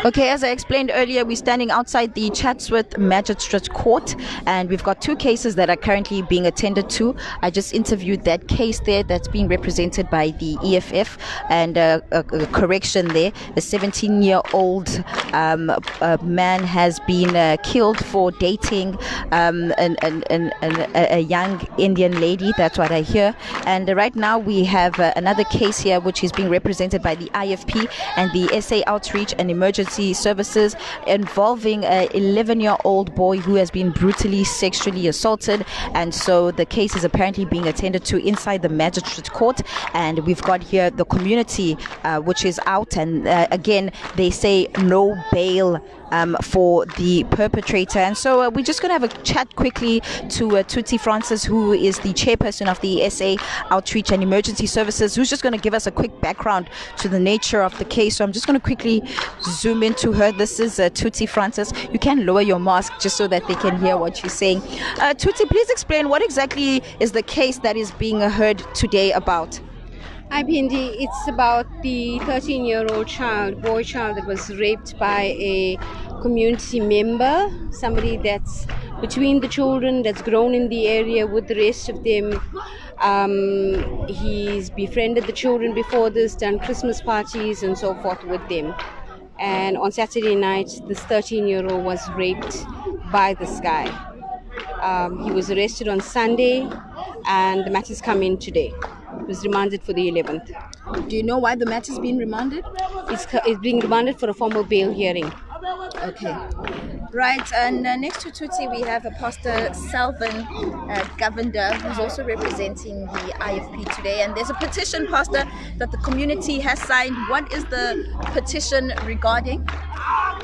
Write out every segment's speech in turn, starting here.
Okay, as I explained earlier, we're standing outside the Chatsworth Magistrate Court, and we've got two cases that are currently being attended to. I just interviewed that case there that's being represented by the EFF, and a correction there. A 17-year-old man has been killed for dating a young Indian lady. That's what I hear. And right now we have another case here which is being represented by the IFP and the SA Outreach and Emergency Services, involving an 11-year-old boy who has been brutally sexually assaulted. And so the case is apparently being attended to inside the magistrate court, and we've got here the community which is out, and again they say no bail for the perpetrator. And so we're just going to have a chat quickly to Tuti Francis, who is the chairperson of the SA Outreach and Emergency Services, who's just going to give us a quick background to the nature of the case. So I'm just going to quickly zoom into her. This is Tuti Francis. You can lower your mask just so that they can hear what you're saying. Tuti, please explain what exactly is the case that is being heard today about. Hi Bindi, it's about the 13-year-old boy child that was raped by a community member, somebody that's between the children, that's grown in the area with the rest of them. He's befriended the children before this, done Christmas parties and so forth with them. And on Saturday night, this 13-year-old was raped by this guy. He was arrested on Sunday, and the matter's come in today. It was remanded for the 11th. Do you know why the matter's been remanded? It's being remanded for a formal bail hearing. Okay. Right, and next to Tuti we have Pastor Salvin Govender, who's also representing the IFP today. And there's a petition, Pastor, that the community has signed. What is the petition regarding?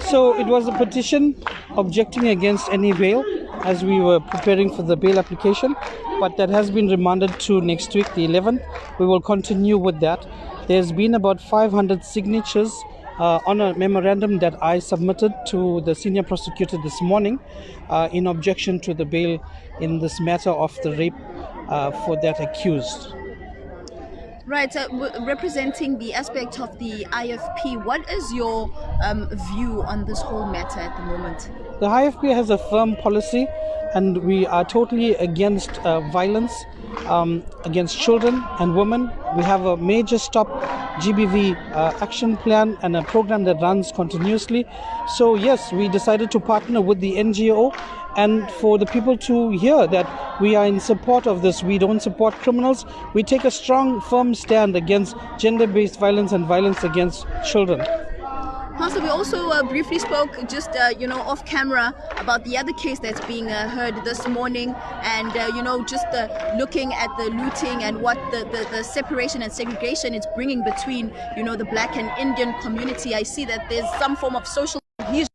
So it was a petition objecting against any bail as we were preparing for the bail application, but that has been remanded to next week, the 11th. We will continue with that. There's been about 500 signatures on a memorandum that I submitted to the senior prosecutor this morning in objection to the bail in this matter of the rape for that accused. Right, representing the aspect of the IFP, what is your view on this whole matter at the moment? The IFP has a firm policy, and we are totally against violence against children and women. We have a major Stop GBV action plan and a program that runs continuously. So yes, we decided to partner with the NGO, and for the people to hear that we are in support of this. We don't support criminals. We take a strong, firm stand against gender-based violence and violence against children. Pastor, we also briefly spoke just, off camera about the other case that's being heard this morning, and, just looking at the looting and what the separation and segregation it's bringing between, the Black and Indian community. I see that there's some form of social cohesion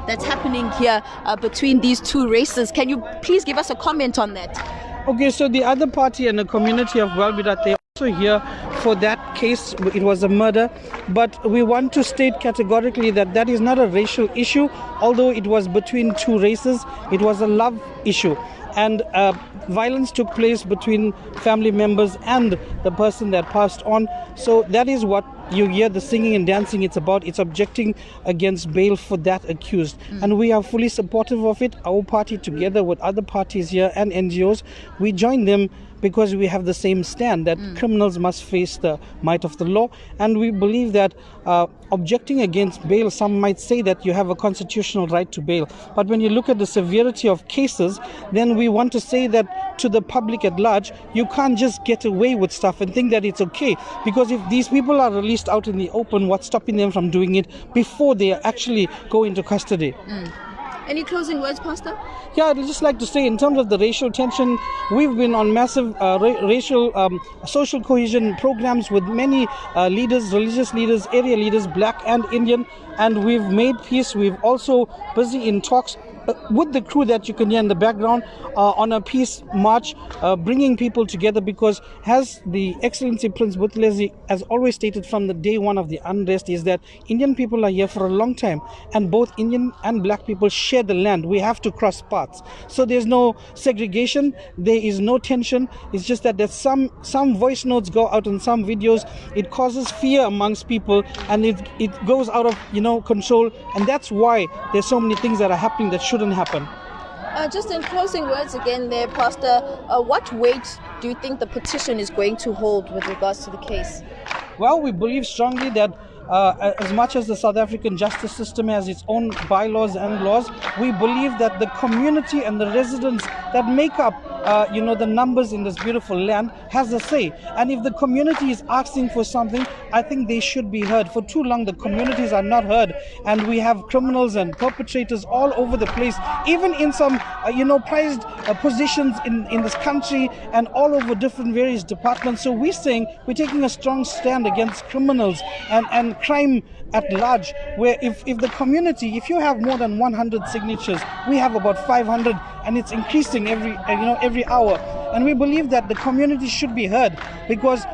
that's happening here between these two races. Can you please give us a comment on that? Okay, so the other party and the community of Welbidat, they also here for that case. It was a murder, but we want to state categorically that that is not a racial issue. Although it was between two races, it was a love issue, and violence took place between family members and the person that passed on. So that is what you hear the singing and dancing it's about. It's objecting against bail for that accused, and we are fully supportive of it. Our party, together with other parties here and NGOs, we join them because we have the same stand that criminals must face the might of the law. And we believe that objecting against bail, some might say that you have a constitutional right to bail, but when you look at the severity of cases, then we want to say that to the public at large, you can't just get away with stuff and think that it's okay, because if these people are released out in the open, what's stopping them from doing it before they actually go into custody? Any closing words, Pastor? Yeah, I'd just like to say, in terms of the racial tension, we've been on massive racial social cohesion programs with many leaders, religious leaders, area leaders, Black and Indian, and we've made peace. We've also busy in talks with the crew that you can hear in the background on a peace march, bringing people together, because as the Excellency Prince Buthelezi has always stated from the day one of the unrest, is that Indian people are here for a long time, and both Indian and black people share the land. We have to cross paths. So there's no segregation, there is no tension. It's just that there's some voice notes go out in some videos. It causes fear amongst people, and it goes out of control, and that's why there's so many things that are happening that shouldn't happen. Just in closing words again there, Pastor, what weight do you think the petition is going to hold with regards to the case? Well, we believe strongly that as much as the South African justice system has its own bylaws and laws, we believe that the community and the residents that make up the numbers in this beautiful land has a say. And if the community is asking for something, I think they should be heard. For too long, the communities are not heard, and we have criminals and perpetrators all over the place, even in some prized positions in this country and all over different various departments. So we're taking a strong stand against criminals and crime at large, where if the community, if you have more than 100 signatures, we have about 500, and it's increasing every hour. And we believe that the community should be heard, because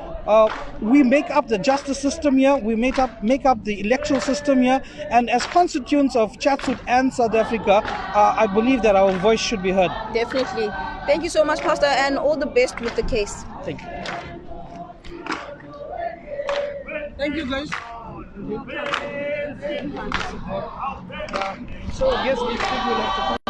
we make up the justice system here, we make up the electoral system here, and as constituents of Chatsworth and South Africa, I believe that our voice should be heard. Definitely. Thank you so much, Pastor, and all the best with the case. Thank you. Thank you, guys. So yes, we will have to